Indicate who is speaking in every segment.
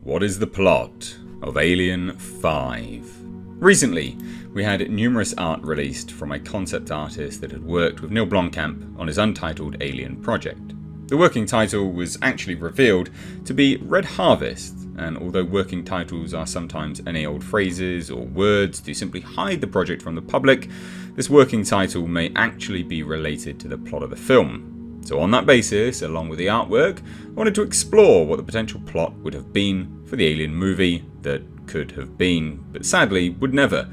Speaker 1: What is the plot of Alien 5? Recently, we had numerous art released from a concept artist that had worked with Neill Blomkamp on his untitled Alien project. The working title was actually revealed to be Red Harvest, and although working titles are sometimes any old phrases or words to simply hide the project from the public, this working title may actually be related to the plot of the film. So on that basis, along with the artwork, I wanted to explore what the potential plot would have been for the Alien movie that could have been, but sadly would never,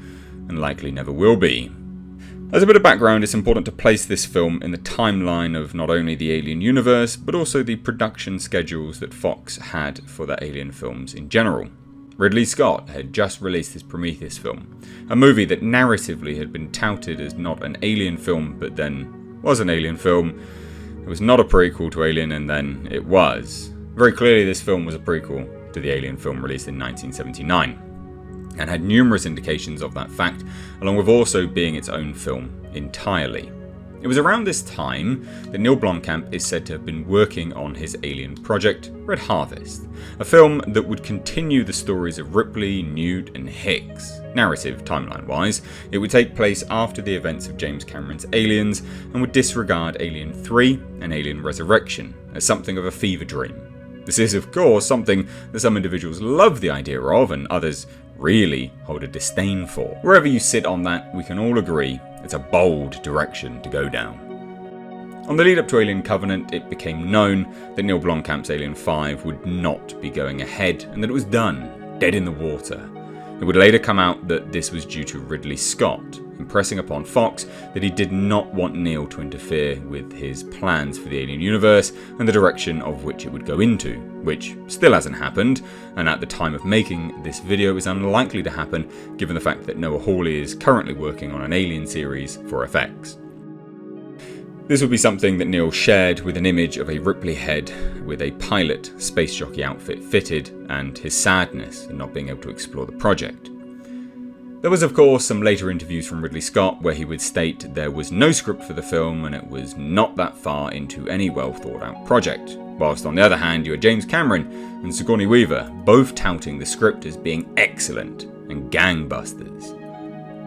Speaker 1: and likely never will be. As a bit of background, it's important to place this film in the timeline of not only the Alien universe, but also the production schedules that Fox had for the Alien films in general. Ridley Scott had just released his Prometheus film, a movie that narratively had been touted as not an Alien film, but then was an Alien film. It was not a prequel to Alien, and then it was. Very clearly, this film was a prequel to the Alien film released in 1979, and had numerous indications of that fact, along with also being its own film entirely. It was around this time that Neill Blomkamp is said to have been working on his Alien project, Red Harvest, a film that would continue the stories of Ripley, Newt, and Hicks. Narrative timeline-wise, it would take place after the events of James Cameron's Aliens and would disregard Alien 3 and Alien Resurrection as something of a fever dream. This is, of course, something that some individuals love the idea of and others really hold a disdain for. Wherever you sit on that, we can all agree it's a bold direction to go down. On the lead up to Alien Covenant, it became known that Neill Blomkamp's Alien 5 would not be going ahead and that it was done, dead in the water. It would later come out that this was due to Ridley Scott, impressing upon Fox that he did not want Neill to interfere with his plans for the Alien universe and the direction of which it would go into, which still hasn't happened, and at the time of making this video is unlikely to happen given the fact that Noah Hawley is currently working on an Alien series for FX. This would be something that Neill shared with an image of a Ripley head with a pilot space jockey outfit fitted, and his sadness in not being able to explore the project. There was of course some later interviews from Ridley Scott where he would state there was no script for the film and it was not that far into any well thought out project, whilst on the other hand you had James Cameron and Sigourney Weaver both touting the script as being excellent and gangbusters.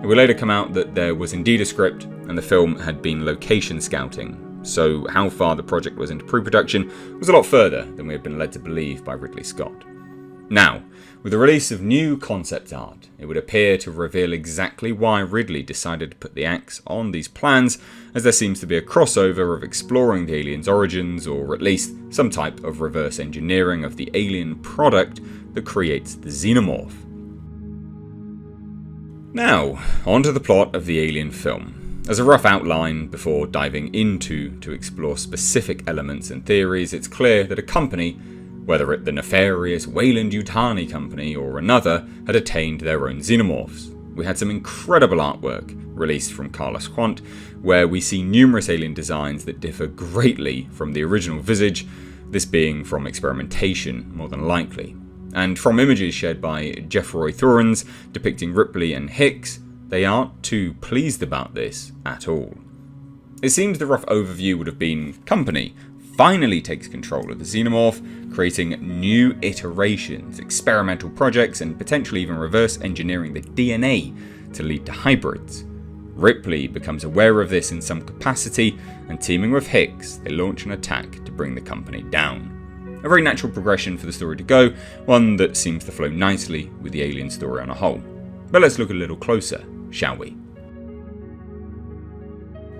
Speaker 1: It would later come out that there was indeed a script and the film had been location scouting, so how far the project was into pre-production was a lot further than we had been led to believe by Ridley Scott. Now, with the release of new concept art, it would appear to reveal exactly why Ridley decided to put the axe on these plans, as there seems to be a crossover of exploring the alien's origins, or at least some type of reverse engineering of the alien product that creates the xenomorph. Now, onto the plot of the Alien film. As a rough outline, before diving into to explore specific elements and theories, it's clear that a company, whether it the nefarious Weyland-Yutani company or another, had attained their own xenomorphs. We had some incredible artwork released from Carlos Quant, where we see numerous alien designs that differ greatly from the original visage, this being from experimentation more than likely. And from images shared by Geoffroy Thorens depicting Ripley and Hicks, they aren't too pleased about this at all. It seems the rough overview would have been company finally takes control of the xenomorph, creating new iterations, experimental projects, and potentially even reverse engineering the DNA to lead to hybrids. Ripley becomes aware of this in some capacity, and teaming with Hicks, they launch an attack to bring the company down. A very natural progression for the story to go, one that seems to flow nicely with the Alien story on a whole. But let's look a little closer, shall we?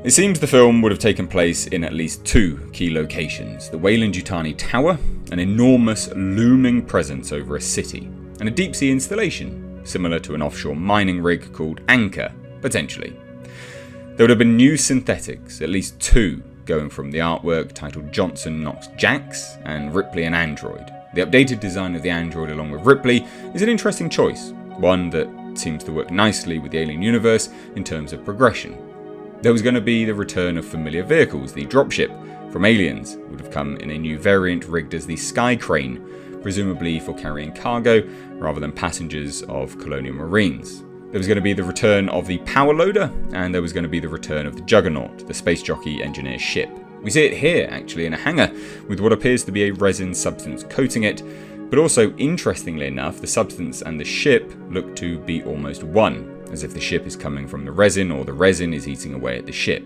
Speaker 1: It seems the film would have taken place in at least two key locations: the Weyland-Yutani Tower, an enormous looming presence over a city, and a deep sea installation, similar to an offshore mining rig called Anchor, potentially. There would have been new synthetics, at least two, going from the artwork titled Johnson Knox Jax and Ripley and Android. The updated design of the android along with Ripley is an interesting choice, one that seems to work nicely with the Alien universe in terms of progression. There was going to be the return of familiar vehicles. The dropship from Aliens would have come in a new variant rigged as the Sky Crane, presumably for carrying cargo rather than passengers of colonial marines. There was going to be the return of the Power Loader, and there was going to be the return of the Juggernaut, the space jockey engineer ship. We see it here, actually, in a hangar, with what appears to be a resin substance coating it, But also, interestingly enough, the substance and the ship look to be almost one, as if the ship is coming from the resin or the resin is eating away at the ship.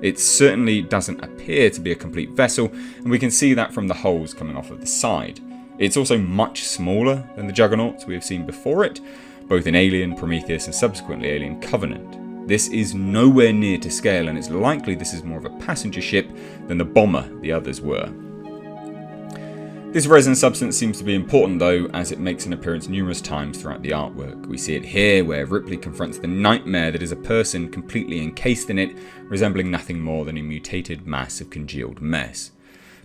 Speaker 1: It certainly doesn't appear to be a complete vessel, and we can see that from the holes coming off of the side. It's also much smaller than the juggernauts we have seen before it, both in Alien, Prometheus, and subsequently Alien Covenant. This is nowhere near to scale, and it's likely this is more of a passenger ship than the bomber the others were. This resin substance seems to be important though, as it makes an appearance numerous times throughout the artwork. We see it here where Ripley confronts the nightmare that is a person completely encased in it, resembling nothing more than a mutated mass of congealed mess.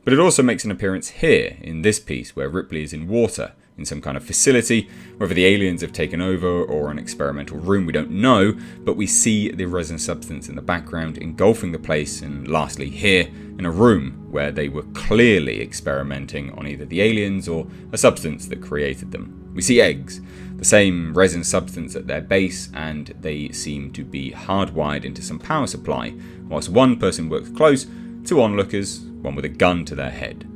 Speaker 1: But it also makes an appearance here, in this piece, where Ripley is in water, in some kind of facility. Whether the aliens have taken over or an experimental room, we don't know, but we see the resin substance in the background engulfing the place, and lastly here, in a room where they were clearly experimenting on either the aliens or a substance that created them. We see eggs, the same resin substance at their base, and they seem to be hardwired into some power supply, whilst one person works close, two onlookers, one with a gun to their head.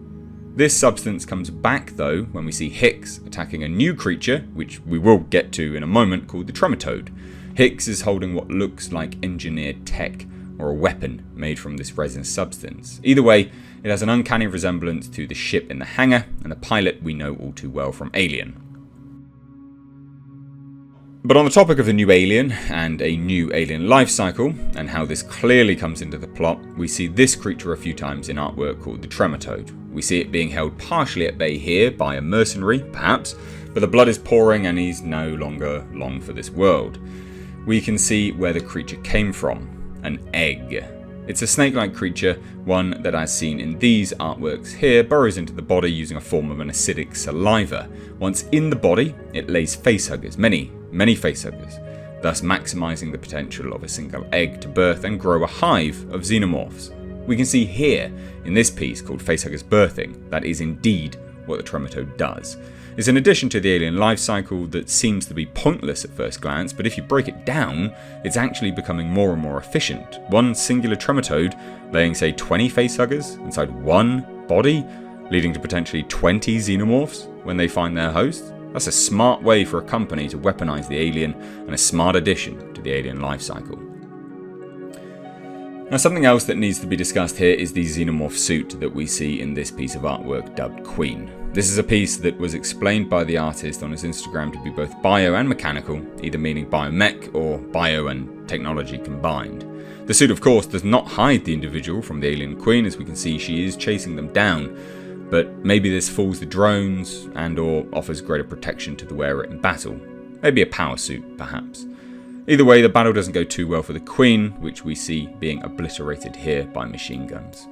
Speaker 1: This substance comes back though when we see Hicks attacking a new creature, which we will get to in a moment, called the Trematode. Hicks is holding what looks like engineered tech, or a weapon made from this resin substance. Either way, it has an uncanny resemblance to the ship in the hangar, and the pilot we know all too well from Alien. But on the topic of the new alien and a new alien life cycle, and how this clearly comes into the plot, we see this creature a few times in artwork called the Trematode. We see it being held partially at bay here by a mercenary, perhaps, but the blood is pouring and he's no longer long for this world. We can see where the creature came from, an egg. It's a snake-like creature, one that, as seen in these artworks here, burrows into the body using a form of an acidic saliva. Once in the body, it lays facehuggers, many facehuggers, thus maximising the potential of a single egg to birth and grow a hive of xenomorphs. We can see here, in this piece called Facehuggers Birthing, that is indeed what the Trematode does. It's an addition to the alien life cycle that seems to be pointless at first glance, but if you break it down, it's actually becoming more and more efficient. One singular Trematode laying, say, 20 facehuggers inside one body, leading to potentially 20 xenomorphs when they find their host. That's a smart way for a company to weaponize the alien, and a smart addition to the alien life cycle. Now, something else that needs to be discussed here is the xenomorph suit that we see in this piece of artwork dubbed Queen. This is a piece that was explained by the artist on his Instagram to be both bio and mechanical, either meaning biomech or bio and technology combined. The suit, of course, does not hide the individual from the alien Queen, as we can see she is chasing them down, but maybe this fools the drones and or offers greater protection to the wearer in battle. Maybe a power suit, perhaps. Either way, the battle doesn't go too well for the Queen, which we see being obliterated here by machine guns.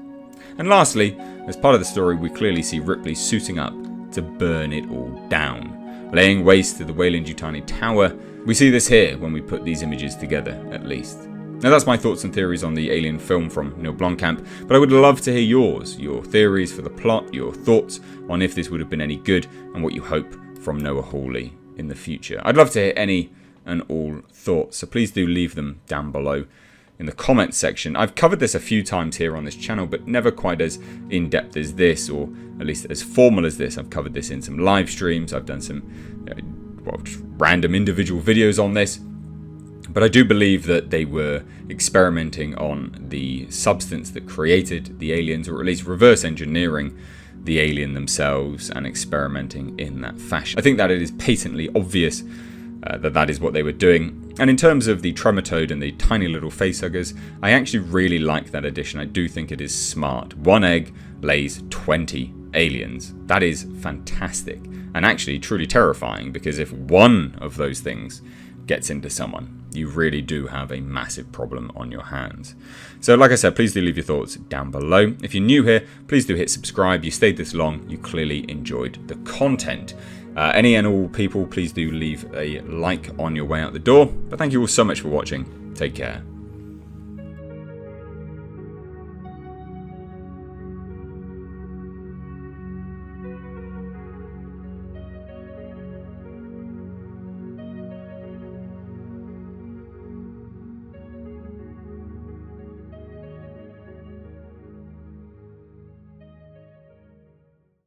Speaker 1: And lastly, as part of the story, we clearly see Ripley suiting up to burn it all down, laying waste to the Weyland-Yutani Tower. We see this here when we put these images together, at least. Now, that's my thoughts and theories on the Alien film from Neill Blomkamp, but I would love to hear yours, your theories for the plot, your thoughts on if this would have been any good, and what you hope from Noah Hawley in the future. I'd love to hear any and all thoughts, so please do leave them down below in the comments section. I've covered this a few times here on this channel, but never quite as in-depth as this, or at least as formal as this. I've covered this in some live streams, I've done some random individual videos on this, but I do believe that they were experimenting on the substance that created the aliens, or at least reverse engineering the alien themselves and experimenting in that fashion. I think that it is patently obvious that is what they were doing. And in terms of the Trematode and the tiny little facehuggers, I actually really like that addition. I do think it is smart. One egg lays 20 aliens. That is fantastic, and actually truly terrifying, because if one of those things gets into someone, you really do have a massive problem on your hands. So like I said, please do leave your thoughts down below. If you're new here, please do hit subscribe. You stayed this long, you clearly enjoyed the content. Any and all people, please do leave a like on your way out the door. But thank you all so much for watching. Take care.